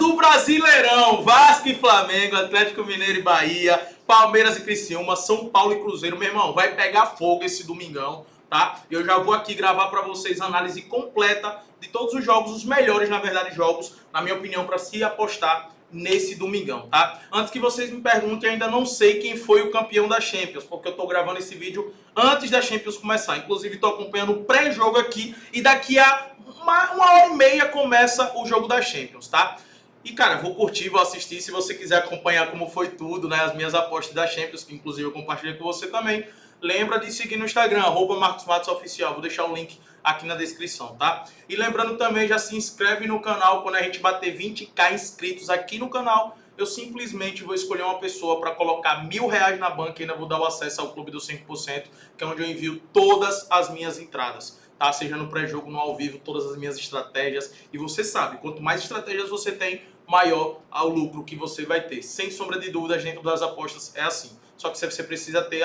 do Brasileirão, Vasco e Flamengo, Atlético Mineiro e Bahia, Palmeiras e Criciúma, São Paulo e Cruzeiro. Meu irmão, vai pegar fogo esse domingão, tá? Eu já vou aqui gravar para vocês a análise completa de todos os jogos, os melhores, na verdade, jogos, na minha opinião, para se apostar nesse domingão, tá? Antes que vocês me perguntem, ainda não sei quem foi o campeão da Champions, porque eu tô gravando esse vídeo antes da Champions começar. Inclusive, tô acompanhando o pré-jogo aqui e daqui a uma hora e meia começa o jogo da Champions, tá? E, cara, vou curtir, vou assistir. Se você quiser acompanhar como foi tudo, né? As minhas apostas da Champions, que inclusive eu compartilhei com você também. Lembra de seguir no Instagram, @MarcosMatosOficial. Vou deixar o link aqui na descrição, tá? E lembrando também, já se inscreve no canal. Quando a gente bater 20k inscritos aqui no canal, eu simplesmente vou escolher uma pessoa para colocar R$1.000 na banca e ainda vou dar o acesso ao Clube do 5%, que é onde eu envio todas as minhas entradas, tá? Seja no pré-jogo, no ao vivo, todas as minhas estratégias. E você sabe, quanto mais estratégias você tem, maior o lucro que você vai ter. Sem sombra de dúvidas, dentro das apostas é assim. Só que você precisa ter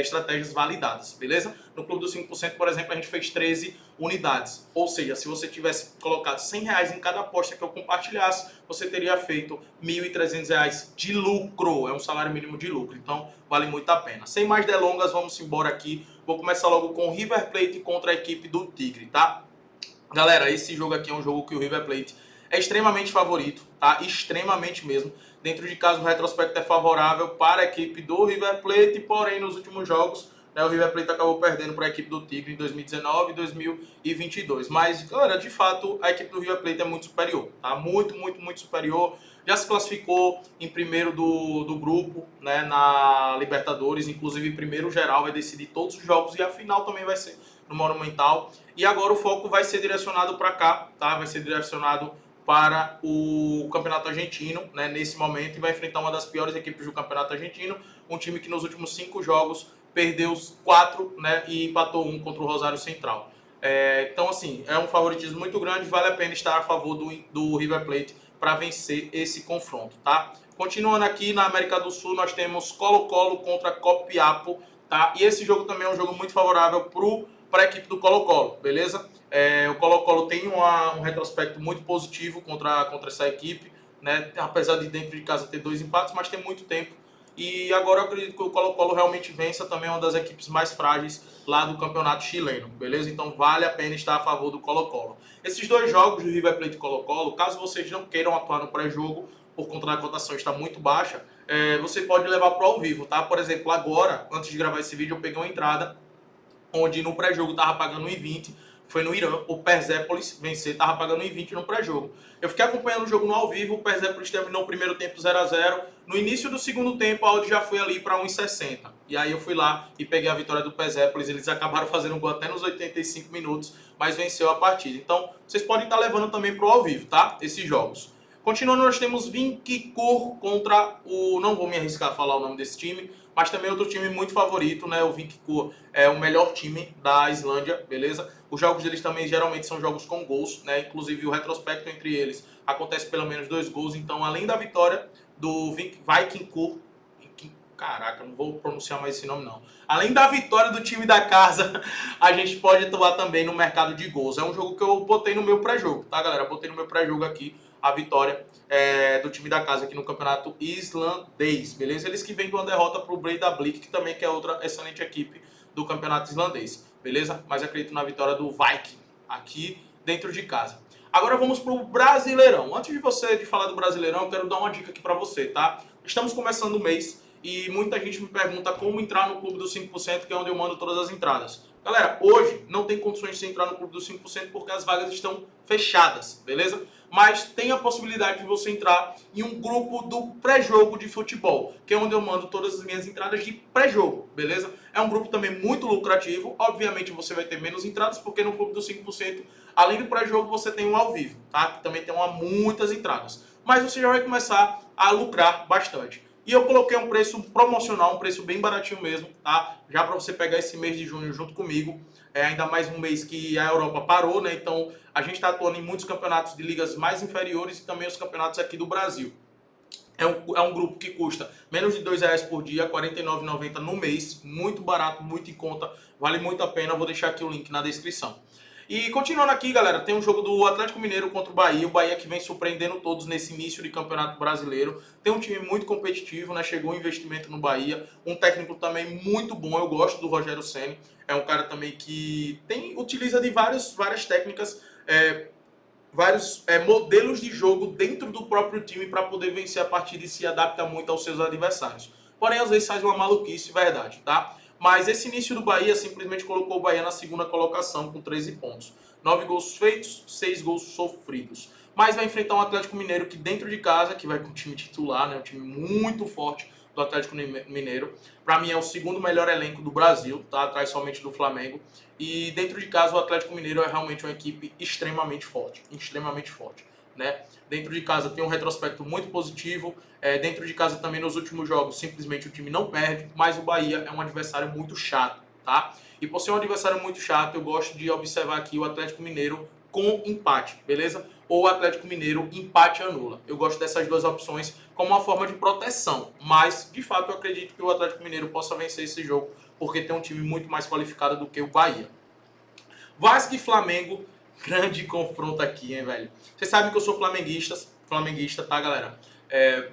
estratégias validadas, beleza? No Clube do 5%, por exemplo, a gente fez 13 unidades. Ou seja, se você tivesse colocado R$100 em cada aposta que eu compartilhasse, você teria feito R$1.300 de lucro. É um salário mínimo de lucro. Então, vale muito a pena. Sem mais delongas, vamos embora aqui. Vou começar logo com o River Plate contra a equipe do Tigre, tá? Galera, esse jogo aqui é um jogo que o River Plate é extremamente favorito, tá? Extremamente mesmo. Dentro de casa, o retrospecto é favorável para a equipe do River Plate, porém, nos últimos jogos, né, o River Plate acabou perdendo para a equipe do Tigre em 2019 e 2022. Mas, galera, de fato, a equipe do River Plate é muito superior, tá? Muito, muito, muito superior. Já se classificou em primeiro do grupo, né, na Libertadores. Inclusive, primeiro geral vai decidir todos os jogos e a final também vai ser no Monumental. E agora o foco vai ser direcionado para cá, tá? Vai ser direcionado para o Campeonato Argentino, né, nesse momento, e vai enfrentar uma das piores equipes do Campeonato Argentino, um time que nos últimos 5 jogos perdeu os 4, né, e empatou 1 contra o Rosário Central. Então, assim, é um favoritismo muito grande, vale a pena estar a favor do River Plate para vencer esse confronto, tá? Continuando aqui na América do Sul, nós temos Colo-Colo contra Copiapó, tá? E esse jogo também é um jogo muito favorável para a equipe do Colo-Colo, beleza? O Colo-Colo tem um retrospecto muito positivo contra essa equipe, né? Apesar de dentro de casa ter 2 empates, mas tem muito tempo. E agora eu acredito que o Colo-Colo realmente vença, também uma das equipes mais frágeis lá do campeonato chileno, beleza? Então vale a pena estar a favor do Colo-Colo. Esses 2 jogos do River Plate e Colo-Colo, caso vocês não queiram atuar no pré-jogo, por conta da cotação estar muito baixa, você pode levar para o ao vivo, tá? Por exemplo, agora, antes de gravar esse vídeo, eu peguei uma entrada onde no pré-jogo tava pagando 1,20, foi no Irã, o Persépolis vencer, tava pagando 1,20 no pré-jogo. Eu fiquei acompanhando o jogo no ao vivo, o Persépolis terminou o primeiro tempo 0-0, no início do segundo tempo a odd já foi ali para 1,60. E aí eu fui lá e peguei a vitória do Persépolis, eles acabaram fazendo um gol até nos 85 minutos, mas venceu a partida. Então, vocês podem estar levando também pro ao vivo, tá? Esses jogos. Continuando, nós temos Vikingur contra o... Não vou me arriscar a falar o nome desse time, mas também outro time muito favorito, né? O Vikingur é o melhor time da Islândia, beleza? Os jogos deles também geralmente são jogos com gols, né? Inclusive o retrospecto entre eles acontece pelo menos 2 gols. Então, além da vitória do Vikingur... Caraca, não vou pronunciar mais esse nome não. Além da vitória do time da casa, a gente pode atuar também no mercado de gols. É um jogo que eu botei no meu pré-jogo, tá, galera? Botei no meu pré-jogo aqui a vitória do time da casa aqui no campeonato islandês, beleza? Eles que vêm com uma derrota pro Breiðablik, que é outra excelente equipe do campeonato islandês, beleza? Mas acredito na vitória do Viking aqui dentro de casa. Agora vamos pro Brasileirão. Antes de falar do Brasileirão, eu quero dar uma dica aqui para você, tá? Estamos começando o mês e muita gente me pergunta como entrar no Clube do 5%, que é onde eu mando todas as entradas. Galera, hoje não tem condições de você entrar no Clube do 5% porque as vagas estão fechadas, beleza? Mas tem a possibilidade de você entrar em um grupo do pré-jogo de futebol, que é onde eu mando todas as minhas entradas de pré-jogo, beleza? É um grupo também muito lucrativo, obviamente você vai ter menos entradas, porque no Clube do 5%, além do pré-jogo, você tem um ao vivo, tá? Que também tem muitas entradas. Mas você já vai começar a lucrar bastante. E eu coloquei um preço promocional, um preço bem baratinho mesmo, tá? Já para você pegar esse mês de junho junto comigo. Ainda mais um mês que a Europa parou, né? Então a gente está atuando em muitos campeonatos de ligas mais inferiores e também os campeonatos aqui do Brasil. É um grupo que custa menos de R$2 por dia, R$ 49,90 no mês. Muito barato, muito em conta, vale muito a pena. Vou deixar aqui o link na descrição. E continuando aqui, galera, tem um jogo do Atlético Mineiro contra o Bahia que vem surpreendendo todos nesse início de Campeonato Brasileiro. Tem um time muito competitivo, né? Chegou um investimento no Bahia, um técnico também muito bom, eu gosto do Rogério Ceni. É um cara também que utiliza de várias técnicas, vários modelos de jogo dentro do próprio time para poder vencer a partida e se adapta muito aos seus adversários. Porém, às vezes faz uma maluquice, verdade, tá? Mas esse início do Bahia simplesmente colocou o Bahia na segunda colocação com 13 pontos. 9 gols feitos, 6 gols sofridos. Mas vai enfrentar um Atlético Mineiro que dentro de casa, que vai com o time titular, né, um time muito forte do Atlético Mineiro. Para mim é o segundo melhor elenco do Brasil, tá? Atrás somente do Flamengo. E dentro de casa o Atlético Mineiro é realmente uma equipe extremamente forte, né? Dentro de casa tem um retrospecto muito positivo, dentro de casa também nos últimos jogos simplesmente o time não perde, mas o Bahia é um adversário muito chato, tá? E por ser um adversário muito chato, eu gosto de observar aqui o Atlético Mineiro com empate, beleza? Ou o Atlético Mineiro empate anula. Eu gosto dessas duas opções como uma forma de proteção, mas de fato eu acredito que o Atlético Mineiro possa vencer esse jogo, porque tem um time muito mais qualificado do que o Bahia. Vasco e Flamengo, grande confronto aqui, hein, velho? Vocês sabem que eu sou flamenguista, tá, galera?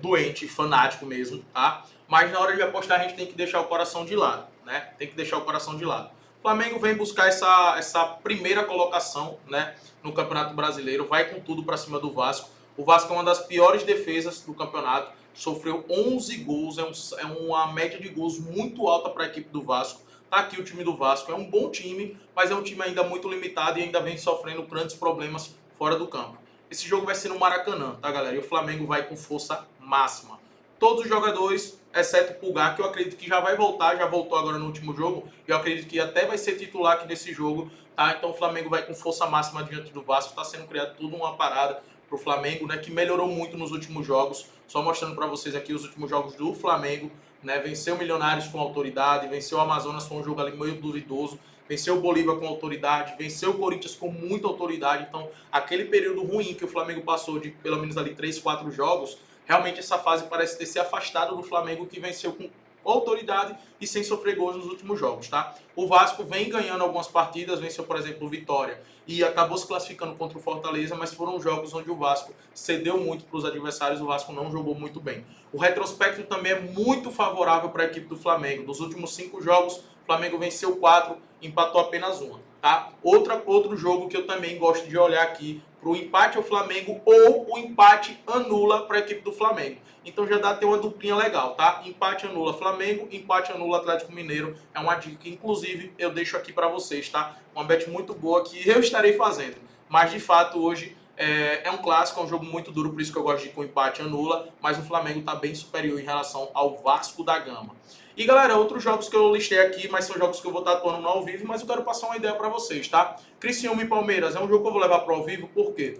Doente, fanático mesmo, tá? Mas na hora de apostar a gente tem que deixar o coração de lado, né? Tem que deixar o coração de lado. O Flamengo vem buscar essa primeira colocação, né, no Campeonato Brasileiro, vai com tudo para cima do Vasco. O Vasco é uma das piores defesas do campeonato, sofreu 11 gols, é uma média de gols muito alta para a equipe do Vasco. Tá aqui o time do Vasco, é um bom time, mas é um time ainda muito limitado e ainda vem sofrendo grandes problemas fora do campo. Esse jogo vai ser no Maracanã, tá, galera? E o Flamengo vai com força máxima. Todos os jogadores, exceto o Pulgar, que eu acredito que já vai voltar, já voltou agora no último jogo, e eu acredito que até vai ser titular aqui nesse jogo, tá? Então o Flamengo vai com força máxima diante do Vasco, está sendo criado tudo uma parada pro Flamengo, né, que melhorou muito nos últimos jogos. Só mostrando para vocês aqui os últimos jogos do Flamengo, né? Venceu o Milionários com autoridade, venceu o Amazonas com um jogo ali meio duvidoso, venceu o Bolívar com autoridade, venceu o Corinthians com muita autoridade. Então, aquele período ruim que o Flamengo passou de pelo menos ali 3, 4 jogos, realmente essa fase parece ter se afastado do Flamengo, que venceu com autoridade e sem sofrer gols nos últimos jogos, tá? O Vasco vem ganhando algumas partidas, venceu, por exemplo, o Vitória e acabou se classificando contra o Fortaleza, mas foram jogos onde o Vasco cedeu muito para os adversários, o Vasco não jogou muito bem. O retrospecto também é muito favorável para a equipe do Flamengo. Dos últimos 5 jogos, o Flamengo venceu 4, empatou apenas 1, tá? Outro jogo que eu também gosto de olhar aqui, para o empate ao Flamengo ou o empate anula para a equipe do Flamengo. Então já dá até uma duplinha legal, tá? Empate anula Flamengo, empate anula Atlético Mineiro. É uma dica que, inclusive, eu deixo aqui para vocês, tá? Uma bet muito boa que eu estarei fazendo. Mas, de fato, hoje é um clássico, é um jogo muito duro, por isso que eu gosto de ir com empate anula. Mas o Flamengo está bem superior em relação ao Vasco da Gama. E, galera, outros jogos que eu listei aqui, mas são jogos que eu vou estar atuando no ao vivo, mas eu quero passar uma ideia para vocês, tá? Criciúma e Palmeiras é um jogo que eu vou levar para o ao vivo, por quê?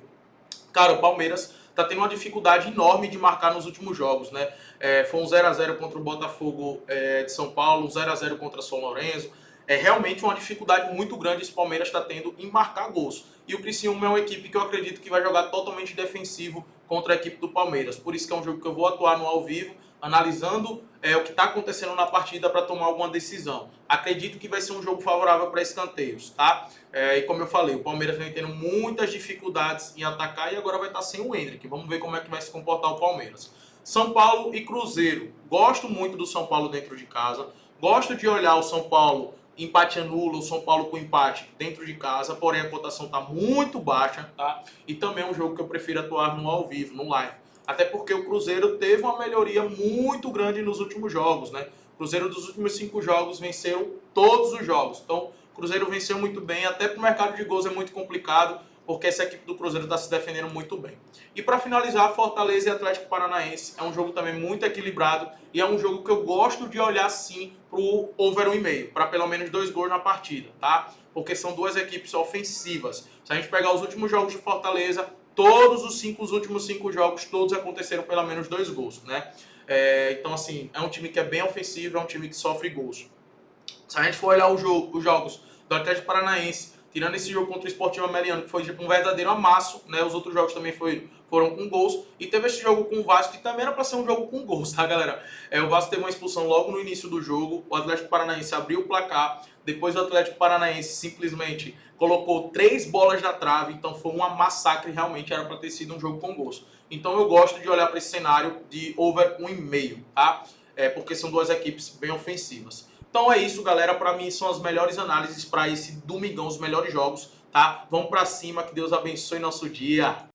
Cara, o Palmeiras tá tendo uma dificuldade enorme de marcar nos últimos jogos, né? Foi um 0x0 contra o Botafogo de São Paulo, um 0x0 contra São Lourenço. É realmente uma dificuldade muito grande esse Palmeiras está tendo em marcar gols. E o Criciúma é uma equipe que eu acredito que vai jogar totalmente defensivo contra a equipe do Palmeiras. Por isso que é um jogo que eu vou atuar no ao vivo, analisando o que está acontecendo na partida para tomar alguma decisão. Acredito que vai ser um jogo favorável para escanteios, tá? E como eu falei, o Palmeiras vem tendo muitas dificuldades em atacar e agora vai estar sem o Endrick. Vamos ver como é que vai se comportar o Palmeiras. São Paulo e Cruzeiro. Gosto muito do São Paulo dentro de casa. Gosto de olhar o São Paulo empate anula, o São Paulo com empate dentro de casa, porém a cotação está muito baixa, tá? E também é um jogo que eu prefiro atuar no ao vivo, no live. Até porque o Cruzeiro teve uma melhoria muito grande nos últimos jogos, né? O Cruzeiro dos últimos 5 jogos venceu todos os jogos. Então, o Cruzeiro venceu muito bem, até para o mercado de gols é muito complicado, porque essa equipe do Cruzeiro está se defendendo muito bem. E para finalizar, Fortaleza e Atlético Paranaense é um jogo também muito equilibrado e é um jogo que eu gosto de olhar sim para o over 1,5, para pelo menos 2 gols na partida, tá? Porque são duas equipes ofensivas. Se a gente pegar os últimos jogos de Fortaleza, todos os últimos 5 jogos, todos aconteceram pelo menos 2 gols, né? Então, assim, é um time que é bem ofensivo, é um time que sofre gols. Se a gente for olhar os jogos do Atlético Paranaense, tirando esse jogo contra o Sportivo Ameriano, que foi um verdadeiro amasso, né? Os outros jogos também foram com gols. E teve esse jogo com o Vasco, que também era para ser um jogo com gols, tá, galera? O Vasco teve uma expulsão logo no início do jogo, o Atlético Paranaense abriu o placar, depois o Atlético Paranaense simplesmente colocou 3 bolas na trave, então foi um massacre, realmente era para ter sido um jogo com gols. Então eu gosto de olhar para esse cenário de over 1,5, tá? Porque são duas equipes bem ofensivas. Então é isso, galera. Para mim são as melhores análises para esse domingão, os melhores jogos, tá? Vamos para cima, que Deus abençoe nosso dia.